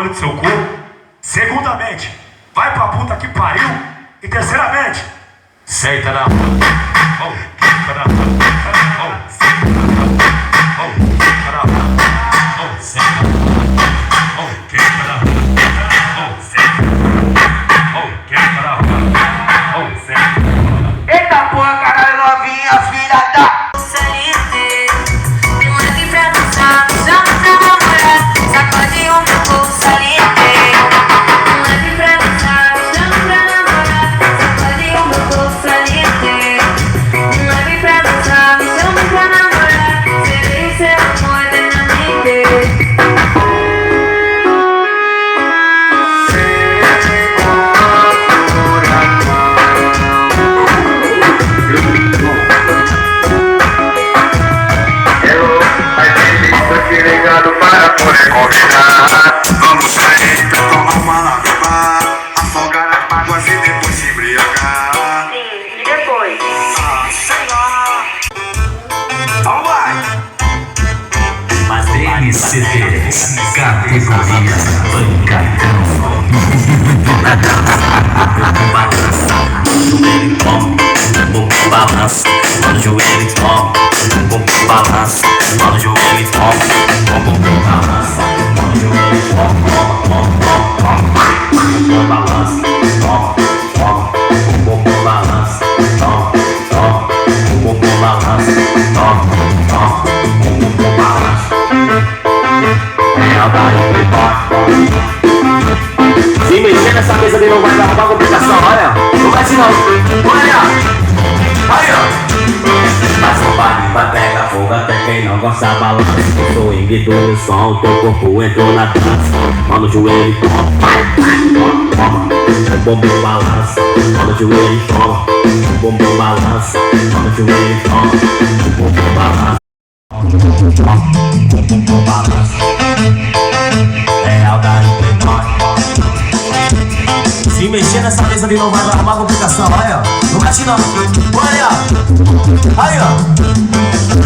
olho do seu cu. Segundamente, vai pra puta que pariu. E terceiramente, senta na puta. Oh, senta na puta. Oh, senta na puta. Oh, senta na puta. Oh, senta na puta. Oh, senta na puta. Oh, senta na puta. Oh, senta na puta. Oh, senta na puta. Eita porra, caralho, novinha, filha da... Para poder conversar, vamos sair pra tomar uma lágrima, afogar as mágoas e depois se embriagar. Sim, e depois? Sei lá. Então vai. Mas MCDs, categoria pancadão. Balança, joelho toma, bumbum balança, mano joelho toma, bumbum balança, mano joelho toma, bumbum balança, mano joelho toma, bumbum balança, toma, bumbum balança, toma, bumbum balança, toma, bumbum balança. Se mexer nessa mesa dele não vai dar uma complicação, olha. Não vai assim não. Olha. Aí, ó. Passa o barriga, pega fogo até quem não gosta balança. O swing do som, teu corpo entrou na dança. Mano, o joelho toma, toma. O bumbum balança, mano, o joelho toma. O bumbum balança, mano, o joelho toma. O bumbum balança. O bumbum balança. É Aldair Menor. Se mexer nessa mesa ali não vai arrumar complicação, olha. Não mexe não. Olha. Aí, ó.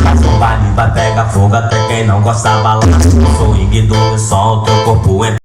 Faz um baile, pega fogo até quem não gosta balança. O swing do som, teu corpo entra.